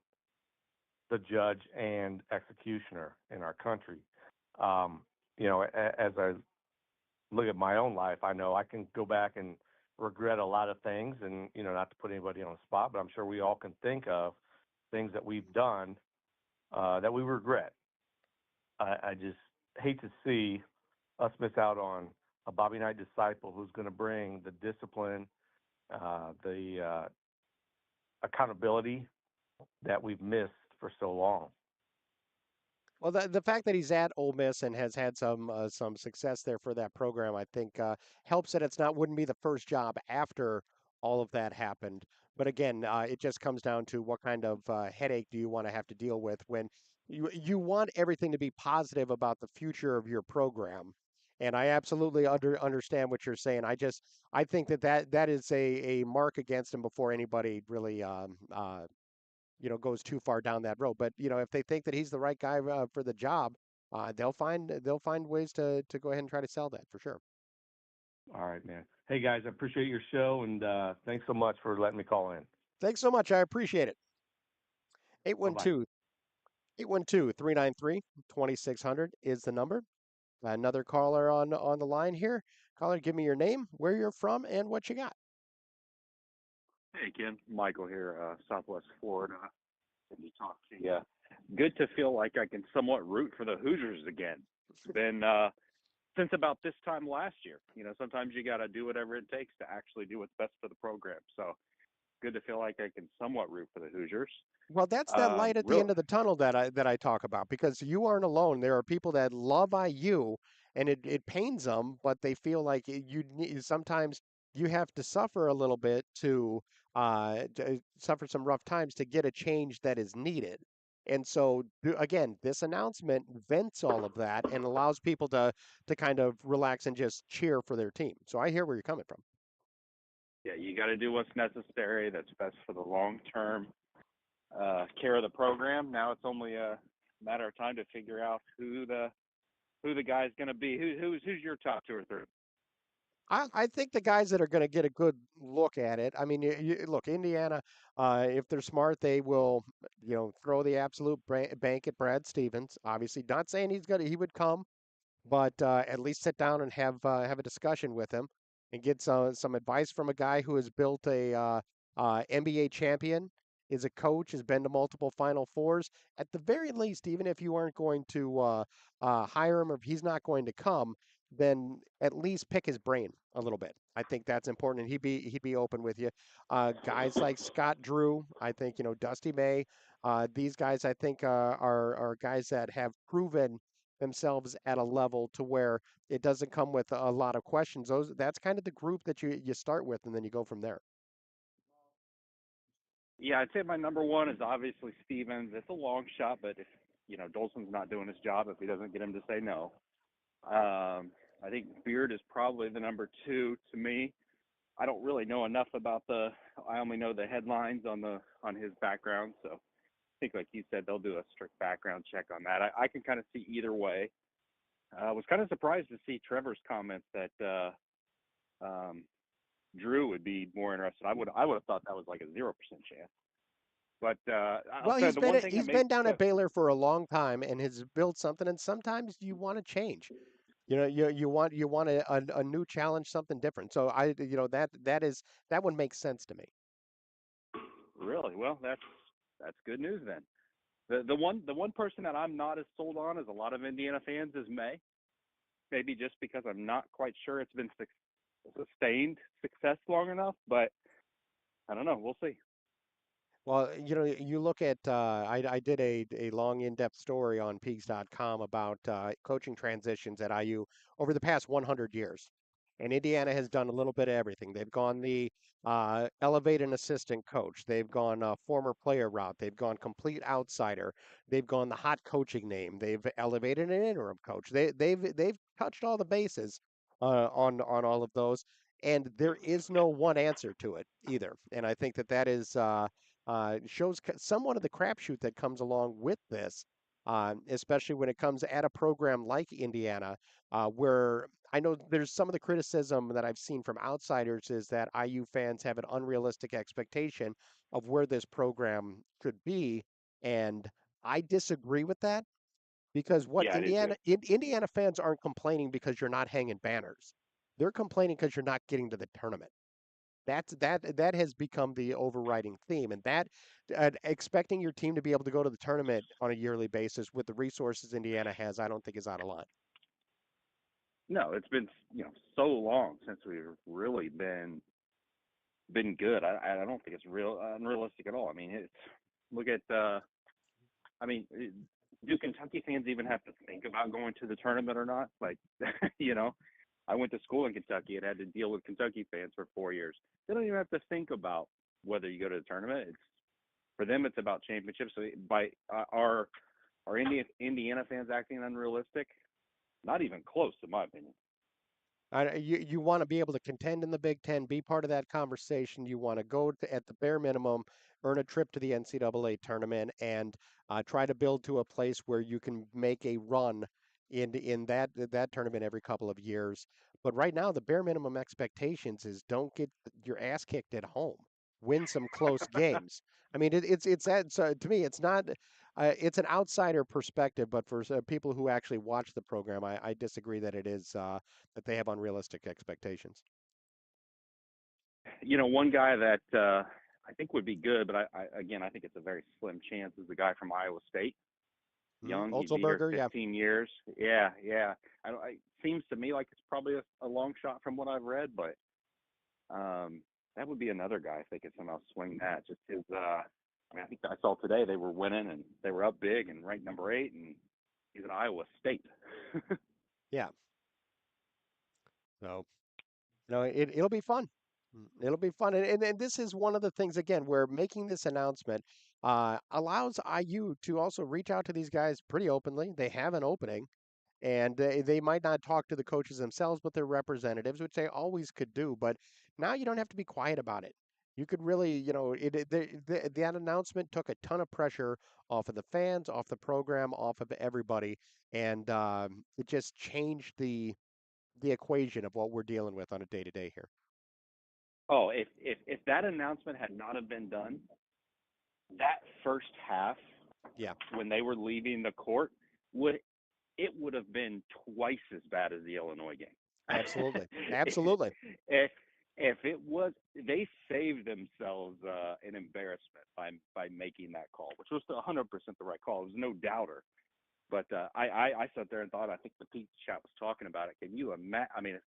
the judge and executioner in our country. As I look at my own life, I know I can go back and regret a lot of things, and, not to put anybody on the spot, but I'm sure we all can think of things that we've done that we regret. I just hate to see us miss out on a Bobby Knight disciple who's going to bring the discipline, the accountability that we've missed for so long. Well, the fact that he's at Ole Miss and has had some success there for that program, I think helps that it's not wouldn't be the first job after all of that happened. But again, it just comes down to what kind of headache do you want to have to deal with when you want everything to be positive about the future of your program. And I absolutely understand what you're saying. I think that is a mark against him before anybody really goes too far down that road. But if they think that he's the right guy for the job, they'll find ways to go ahead and try to sell that for sure. All right, man. Hey, guys, I appreciate your show, and thanks so much for letting me call in. Thanks so much. I appreciate it. Bye-bye. 812-393-2600 is the number. Another caller on the line here. Caller, give me your name, where you're from, and what you got. Hey, Ken. Michael here, Southwest Florida. Good to talk to you. Good to feel like I can somewhat root for the Hoosiers again. It's been since about this time last year. Sometimes you got to do whatever it takes to actually do what's best for the program. So good to feel like I can somewhat root for the Hoosiers. Well, that's that light at the end of the tunnel that I talk about, because you aren't alone. There are people that love IU, and it pains them, but they feel like sometimes you have to suffer a little bit to suffer some rough times to get a change that is needed. And so again, this announcement vents all of that and allows people to kind of relax and just cheer for their team. So I hear where you're coming from. Yeah, you got to do what's necessary. That's best for the long-term care of the program. Now it's only a matter of time to figure out who the guy's going to be. Who's your top two or three? I think the guys that are going to get a good look at it. I mean, look, Indiana, if they're smart, they will, throw the absolute bank at Brad Stevens. Obviously, not saying he would come, but at least sit down and have a discussion with him and get some advice from a guy who has built a NBA champion, is a coach, has been to multiple Final Fours. At the very least, even if you aren't going to hire him, or if he's not going to come, then at least pick his brain a little bit. I think that's important, and he'd be open with you. Guys like Scott Drew, I think Dusty May, these guys I think are guys that have proven themselves at a level to where it doesn't come with a lot of questions. That's kind of the group that you start with, and then you go from there. Yeah, I'd say my number one is obviously Stevens. It's a long shot, but if Dolson's not doing his job, if he doesn't get him to say no, I think Beard is probably the number two to me. I don't really know enough about I only know the headlines on his background. So I think, like you said, they'll do a strict background check on that. I can kind of see either way. I was kind of surprised to see Trevor's comments that Drew would be more interested. I would have thought that was like a 0% chance. But I'll Well, say the one thing that he's makes been down at Baylor for a long time and has built something. And sometimes you want to change. You want a new challenge, something different. So that one makes sense to me. really well. That's good news then. The one person that I'm not as sold on as a lot of Indiana fans is May. Maybe just because I'm not quite sure it's been sustained success long enough, but I don't know. We'll see. Well, you look at I did a long in-depth story on Peegs.com about coaching transitions at IU over the past 100 years. And Indiana has done a little bit of everything. They've gone the elevate an assistant coach. They've gone former player route. They've gone complete outsider. They've gone the hot coaching name. They've elevated an interim coach. They've touched all the bases on all of those. And there is no one answer to it either. And I think that is shows somewhat of the crapshoot that comes along with this, especially when it comes at a program like Indiana, where I know there's some of the criticism that I've seen from outsiders is that IU fans have an unrealistic expectation of where this program could be, and I disagree with that because what Yeah, I do too. Indiana fans aren't complaining because you're not hanging banners; they're complaining because you're not getting to the tournament. That has become the overriding theme, and that expecting your team to be able to go to the tournament on a yearly basis with the resources Indiana has, I don't think is out of line. No, it's been so long since we've really been good. I don't think it's unrealistic at all. I mean, look at do Kentucky fans even have to think about going to the tournament or not? Like, I went to school in Kentucky and had to deal with Kentucky fans for 4 years. They don't even have to think about whether you go to the tournament. For them, it's about championships. So by are Indiana fans acting unrealistic? Not even close, in my opinion. You want to be able to contend in the Big Ten, be part of that conversation. You want to go to, at the bare minimum, earn a trip to the NCAA tournament and try to build to a place where you can make a run in that tournament every couple of years. But right now, the bare minimum expectations is don't get your ass kicked at home. Win some close games. I mean, it's that. So to me, it's not. It's an outsider perspective, but for people who actually watch the program, I disagree that it is that they have unrealistic expectations. One guy that I think would be good, but I think it's a very slim chance, is the guy from Iowa State. Young, he'd be here 15 years. Yeah. It seems to me like it's probably a long shot from what I've read, but that would be another guy if they could somehow swing that. Just his, I think I saw today they were winning and they were up big and ranked number 8, and he's at Iowa State. Yeah. So, it'll be fun. It'll be fun. And this is one of the things, again, where making this announcement allows IU to also reach out to these guys pretty openly. They have an opening, and they might not talk to the coaches themselves, but their representatives, which they always could do. But now you don't have to be quiet about it. You could really, that announcement took a ton of pressure off of the fans, off the program, off of everybody, and it just changed the equation of what we're dealing with on a day to day here. Oh, if that announcement had not have been done, that first half, when they were leaving the court, would have been twice as bad as the Illinois game. Absolutely. If it was, they saved themselves an embarrassment by making that call, which was 100% the right call. There's no doubter. But I sat there and thought, I think the Pete chat was talking about it. Can you imagine? I mean, if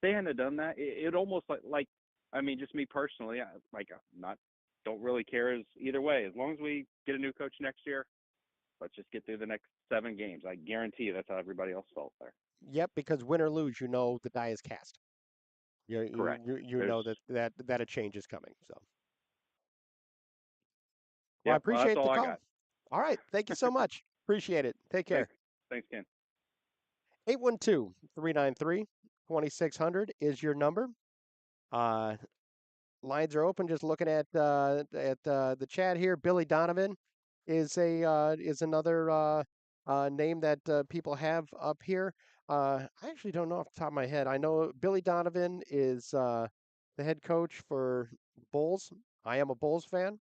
they hadn't done that, it almost like just me personally, don't really care either way. As long as we get a new coach next year, let's just get through the next 7 games. I guarantee you that's how everybody else felt there. Yep, because win or lose, the die is cast. Correct. You know that a change is coming. So, well, I appreciate that's all the call. I got. All right, thank you so much. Appreciate it. Take care. Thanks, Ken. 812-393-2600 is your number. Lines are open. Just looking at the chat here. Billy Donovan is another name that people have up here. I actually don't know off the top of my head. I know Billy Donovan is the head coach for Bulls. I am a Bulls fan,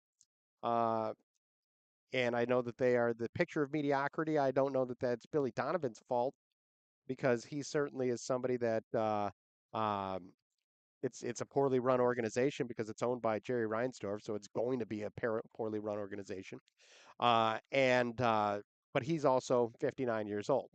and I know that they are the picture of mediocrity. I don't know that that's Billy Donovan's fault because he certainly is somebody that um, it's a poorly run organization because it's owned by Jerry Reinsdorf, so it's going to be a poorly run organization. But he's also 59 years old.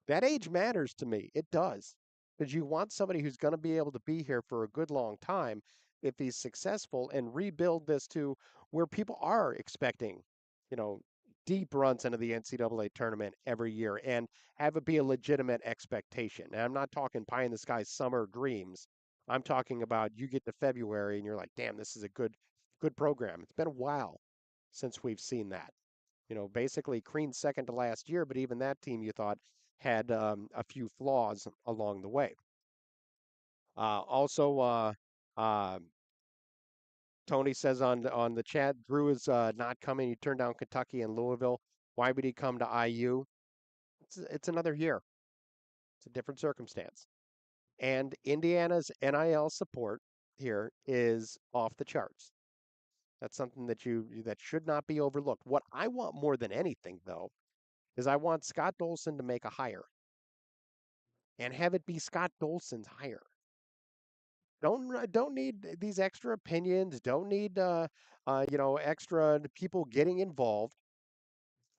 That age matters to me. It does. Because you want somebody who's going to be able to be here for a good long time if he's successful and rebuild this to where people are expecting, you know, deep runs into the NCAA tournament every year and have it be a legitimate expectation. And I'm not talking pie in the sky summer dreams. I'm talking about you get to February and you're like, damn, this is a good program. It's been a while since we've seen that. Basically Crean's second to last year, but even that team you thought had a few flaws along the way. Also, Tony says on the chat, Drew is not coming. He turned down Kentucky and Louisville. Why would he come to IU? It's another year. It's a different circumstance. And Indiana's NIL support here is off the charts. That's something that should not be overlooked. What I want more than anything, though, is I want Scott Dolson to make a hire and have it be Scott Dolson's hire. Don't need these extra opinions. Don't need extra people getting involved.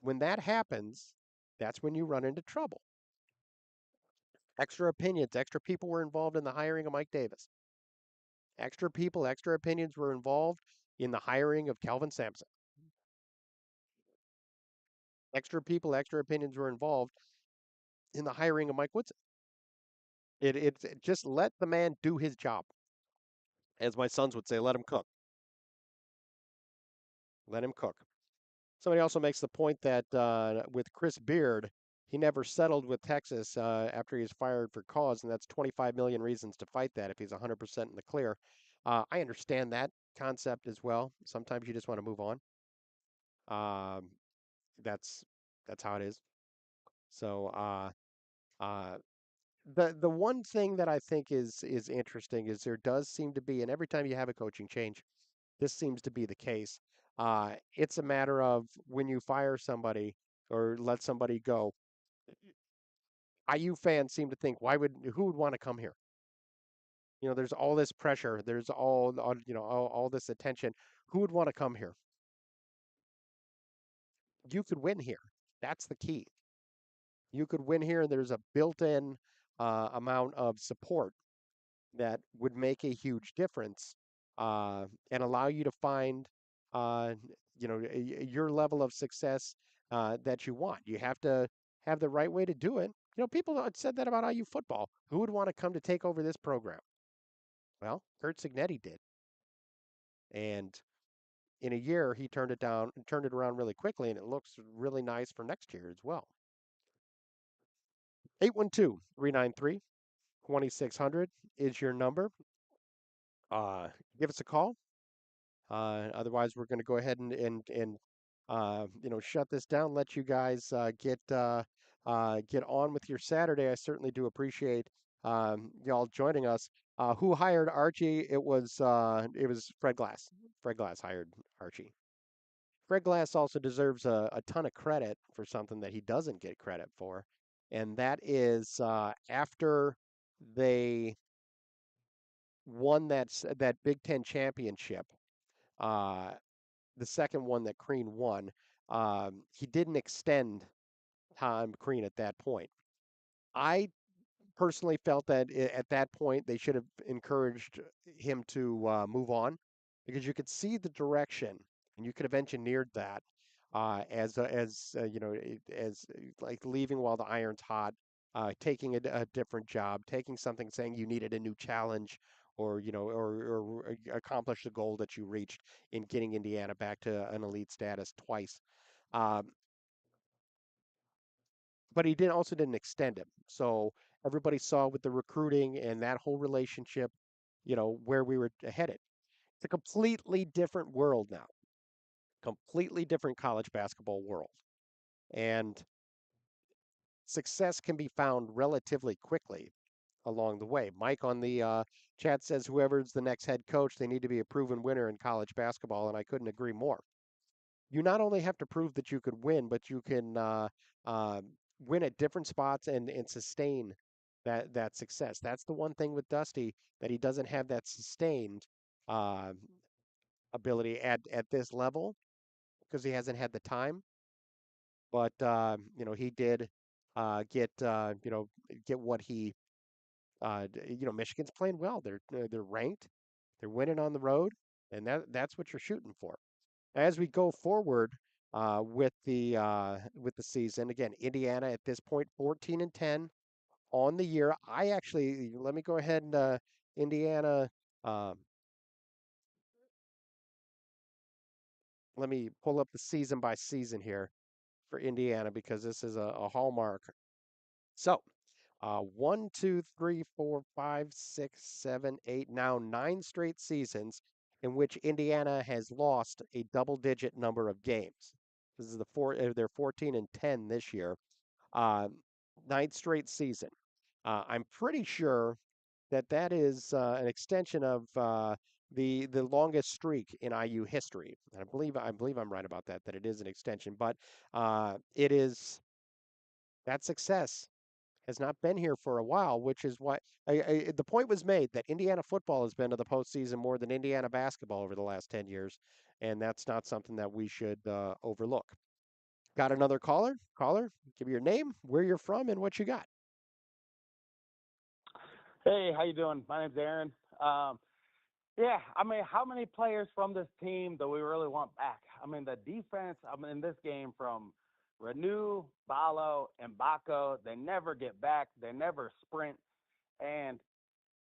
When that happens, that's when you run into trouble. Extra opinions, extra people were involved in the hiring of Mike Davis. Extra people, extra opinions were involved in the hiring of Kelvin Sampson. Extra people, extra opinions were involved in the hiring of Mike Woodson. It's just let the man do his job. As my sons would say, let him cook. Let him cook. Somebody also makes the point that with Chris Beard, he never settled with Texas after he was fired for cause, and that's 25 million reasons to fight that if he's 100% in the clear. I understand that concept as well. Sometimes you just want to move on. That's how it is. So the one thing that I think is interesting is there does seem to be, and every time you have a coaching change, this seems to be the case. It's a matter of when you fire somebody or let somebody go. IU fans seem to think, who would want to come here? There's all this pressure. There's all this attention. Who would want to come here? You could win here. That's the key. You could win here, and there's a built-in amount of support that would make a huge difference and allow you to find, your level of success that you want. You have to have the right way to do it. People had said that about IU football. Who would want to come to take over this program? Well, Kurt Signetti did. And in a year, he turned it around really quickly, and it looks really nice for next year as well. 812-393-2600 is your number. Give us a call. Otherwise, we're going to go ahead and shut this down. Let you guys get on with your Saturday. I certainly do appreciate y'all joining us. Who hired Archie? It was Fred Glass. Fred Glass hired Archie. Fred Glass also deserves a ton of credit for something that he doesn't get credit for, and that is after they won that Big Ten championship. The second one that Crean won, he didn't extend Tom Crean at that point. I personally felt that at that point they should have encouraged him to move on because you could see the direction and you could have engineered that as like leaving while the iron's hot, taking a different job, taking something saying you needed a new challenge or accomplish the goal that you reached in getting Indiana back to an elite status twice. Um, but he also didn't extend him. So everybody saw with the recruiting and that whole relationship where we were headed. It's a completely different world now, completely different college basketball world. And success can be found relatively quickly along the way. Mike on the chat says whoever's the next head coach, they need to be a proven winner in college basketball, and I couldn't agree more. You not only have to prove that you could win, but you can uh, win at different spots and sustain that success. That's the one thing with Dusty, that he doesn't have that sustained uh, ability at this level because he hasn't had the time. But he did get what he Michigan's playing well. They're ranked. They're winning on the road, and that's what you're shooting for. As we go forward with the season, again, Indiana at this point 14-10 on the year. I actually let me go ahead and Indiana. Um, Let me pull up the season by season here for Indiana because this is a hallmark. So, 1, 2, 3, 4, 5, 6, 7, 8, now 9 straight seasons in which Indiana has lost a double-digit number of games. This is they're 14-10 this year. Uh, Ninth straight season. I'm pretty sure that is an extension of the longest streak in IU history. And I believe I'm right about that. That it is an extension, but it is that success has not been here for a while, which is why the point was made that Indiana football has been to the postseason more than Indiana basketball over the last 10 years, and that's not something that we should overlook. Got another caller? Caller, give me your name, where you're from, and what you got. Hey, how you doing? My name's Aaron. Yeah, I mean, how many players from this team do we really want back? I mean, the defense, in this game from Renew, Balo, and Baco, they never get back. They never sprint. And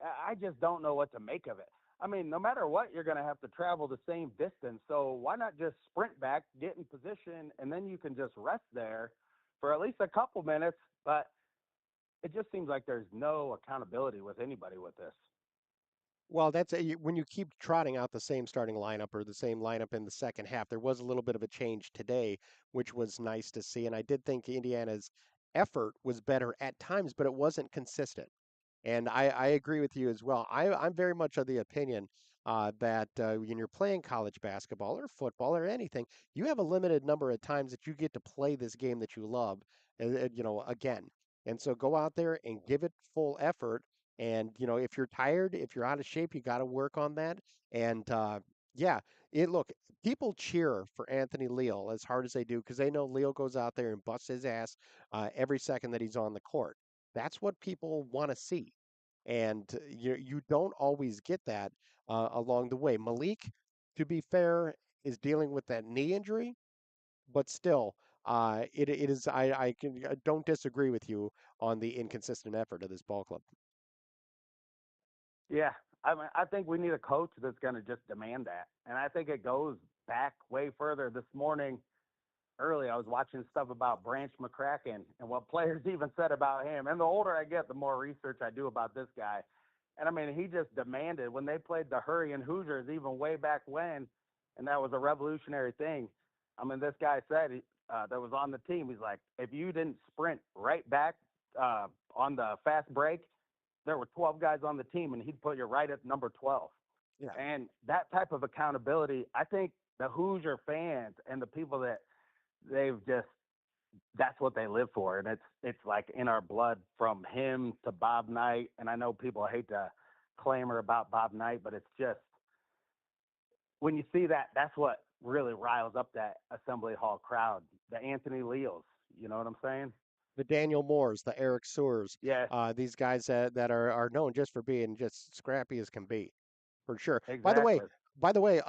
I just don't know what to make of it. I mean, no matter what, you're going to have to travel the same distance. So why not just sprint back, get in position, and then you can just rest there for at least a couple minutes. But it just seems like there's no accountability with anybody with this. Well, when you keep trotting out the same starting lineup or the same lineup in the second half. There was a little bit of a change today, which was nice to see. And I did think Indiana's effort was better at times, but it wasn't consistent. And I agree with you as well. I'm very much of the opinion that when you're playing college basketball or football or anything, you have a limited number of times that you get to play this game that you love, again. And so go out there and give it full effort. And, if you're tired, if you're out of shape, you got to work on that. And yeah, look, people cheer for Anthony Leal as hard as they do because they know Leal goes out there and busts his ass every second that he's on the court. That's what people want to see. And you don't always get that along the way. Malik, to be fair, is dealing with that knee injury, but still, it is. I don't disagree with you on the inconsistent effort of this ball club. Yeah, I mean, I think we need a coach that's going to just demand that. And I think it goes back way further. This morning, early, I was watching stuff about Branch McCracken and what players even said about him. And the older I get, the more research I do about this guy. And I mean, he just demanded when they played the Hurricane Hoosiers, even way back when, and that was a revolutionary thing. I mean, this guy said that was on the team. He's like, if you didn't sprint right back on the fast break, there were 12 guys on the team, and he'd put you right at number 12. Yeah. And that type of accountability, I think the Hoosier fans and the people that that's what they live for. And it's like in our blood from him to Bob Knight. And I know people hate to clamor about Bob Knight, but it's just when you see that, that's what really riles up that Assembly Hall crowd. The Anthony Leals, you know what I'm saying? The Daniel Moores, the Eric Sewers, Yeah. these guys that are known just for being just scrappy as can be, for sure. Exactly. By the way,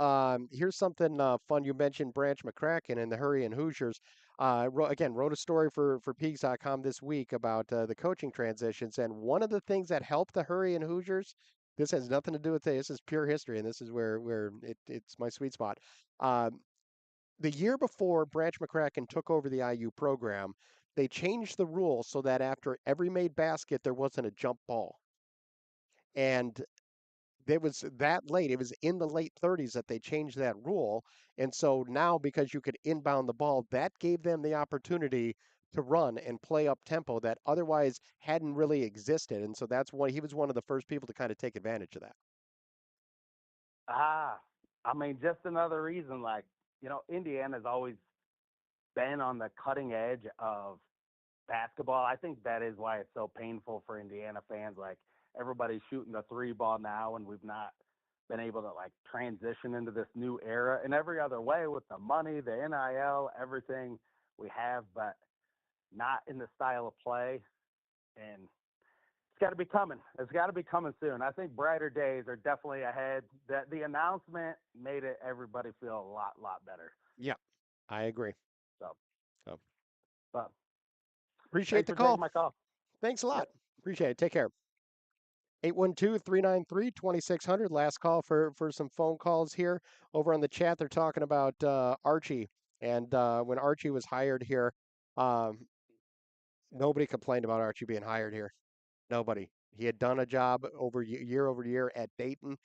here's something fun. You mentioned Branch McCracken and the Hurricane Hoosiers. Wrote a story for Peegs.com this week about the coaching transitions, and one of the things that helped the Hurricane Hoosiers. This has nothing to do with this is pure history, and this is where it's my sweet spot. The year before Branch McCracken took over the IU program, they changed the rules so that after every made basket, there wasn't a jump ball. And it was that late. It was in the late 30s that they changed that rule. And so now, because you could inbound the ball, that gave them the opportunity to run and play up tempo that otherwise hadn't really existed. And so that's why he was one of the first people to kind of take advantage of that. I mean, just another reason, like, Indiana's always been on the cutting edge of basketball. I think that is why it's so painful for Indiana fans. Like, everybody's shooting the three ball now, and we've not been able to, like, transition into this new era in every other way with the money, the NIL, everything we have, but not in the style of play. And it's got to be coming. It's got to be coming soon. I think brighter days are definitely ahead. The announcement made everybody feel a lot better. Yeah, I agree. So, but appreciate thanks the for taking call. my call. Thanks a lot. Yep. Appreciate it. Take care. 812-393-2600. Last call for some phone calls here. Over on the chat, they're talking about Archie. And when Archie was hired here, nobody complained about Archie being hired here. Nobody. He had done a job over year at Dayton.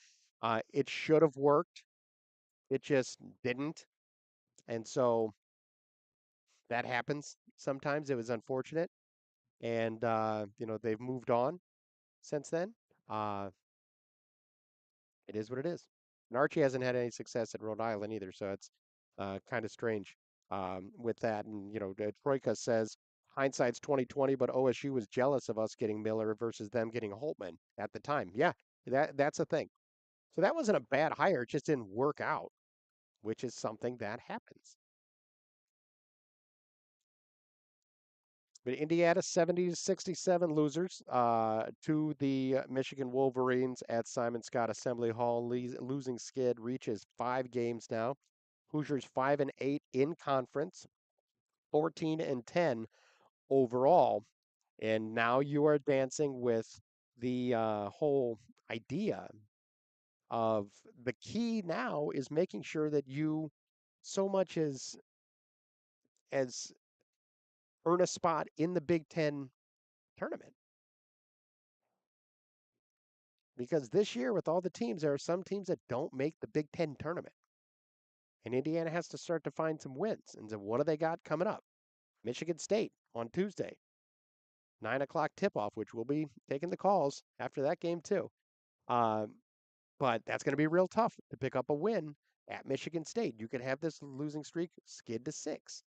It should have worked. It just didn't. And so that happens sometimes. It was unfortunate. And, they've moved on since then. It is what it is. And Archie hasn't had any success at Rhode Island either, so it's kind of strange with that. And Troika says hindsight's 2020, but OSU was jealous of us getting Miller versus them getting Holtman at the time. Yeah, that's a thing. So that wasn't a bad hire; it just didn't work out, which is something that happens. But Indiana 70-67 losers to the Michigan Wolverines at Simon Scott Assembly Hall. Losing skid reaches 5 games now. Hoosiers 5-8 in conference, 14-10 overall. And now you are dancing with the whole idea of the key now is making sure that you so much as earn a spot in the Big Ten tournament. Because this year, with all the teams, there are some teams that don't make the Big Ten tournament. And Indiana has to start to find some wins. And so what do they got coming up? Michigan State on Tuesday. 9 o'clock tip-off, which we'll be taking the calls after that game too. But that's going to be real tough to pick up a win at Michigan State. You could have this losing streak skid to 6.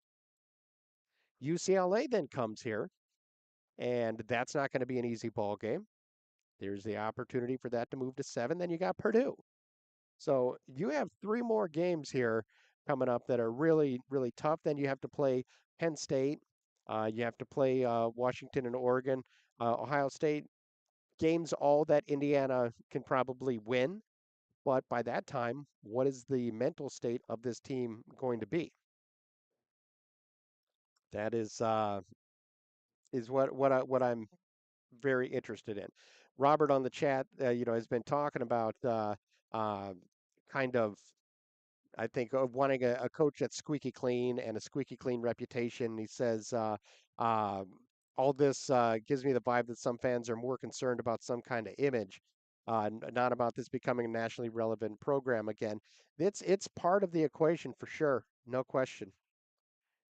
UCLA then comes here, and that's not going to be an easy ball game. There's the opportunity for that to move to 7. Then you got Purdue. So you have 3 more games here coming up that are really, really tough. Then you have to play Penn State. You have to play Washington and Oregon. Ohio State games all that Indiana can probably win. But by that time, what is the mental state of this team going to be? That is what I'm very interested in. Robert on the chat, has been talking about kind of, I think, wanting a coach that's squeaky clean and a squeaky clean reputation. He says all this gives me the vibe that some fans are more concerned about some kind of image, not about this becoming a nationally relevant program again. It's part of the equation for sure, no question,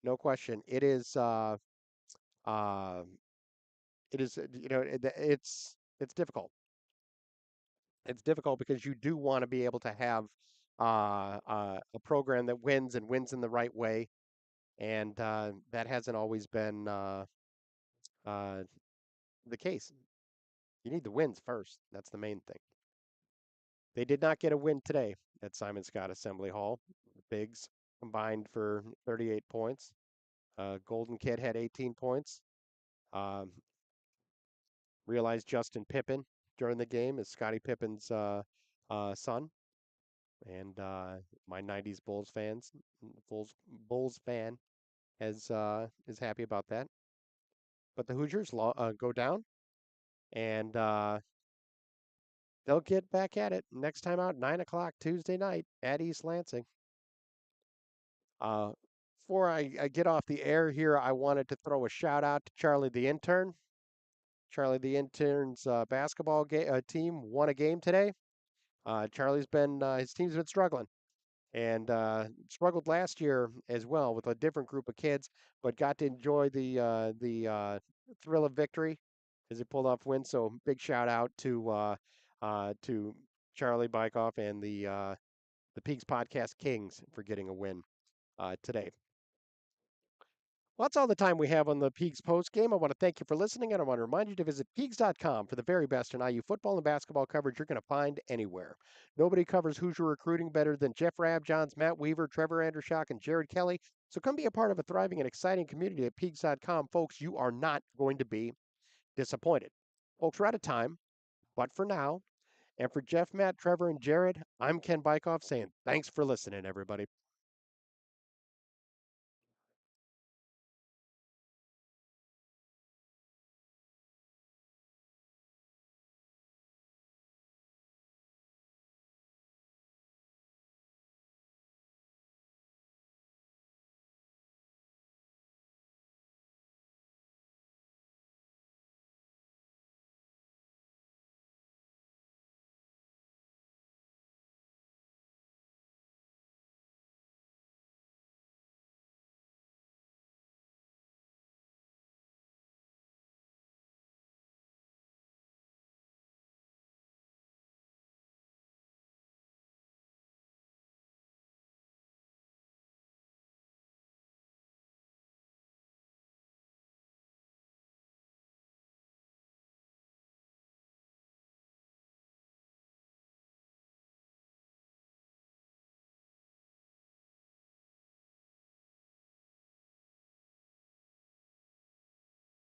no question. It is. Uh, it is. It's difficult. It's difficult because you do want to be able to have a program that wins and wins in the right way, and that hasn't always been uh, the case. You need the wins first. That's the main thing. They did not get a win today at Simon Scott Assembly Hall. The Bigs combined for 38 points. Golden Kid had 18 points. Realized Justin Pippen during the game is Scottie Pippen's son. And my 90s Bulls fan is happy about that. But the Hoosiers go down, and they'll get back at it next time out, 9 o'clock Tuesday night at East Lansing. Before I get off the air here, I wanted to throw a shout out to Charlie the intern. Charlie the intern's basketball team won a game today. Charlie's been his team's been struggling and struggled last year as well with a different group of kids, but got to enjoy the thrill of victory as he pulled off wins. So big shout out to Charlie Bykoff and the Peaks Podcast Kings for getting a win today. Well, that's all the time we have on the Peaks post game. I want to thank you for listening, and I want to remind you to visit Peegs.com for the very best in IU football and basketball coverage you're going to find anywhere. Nobody covers Hoosier recruiting better than Jeff Rabjohns, Matt Weaver, Trevor Andershock, and Jared Kelly. So come be a part of a thriving and exciting community at Peegs.com. Folks, you are not going to be disappointed. Folks, we're out of time, but for now, and for Jeff, Matt, Trevor, and Jared, I'm Ken Bykoff saying thanks for listening, everybody.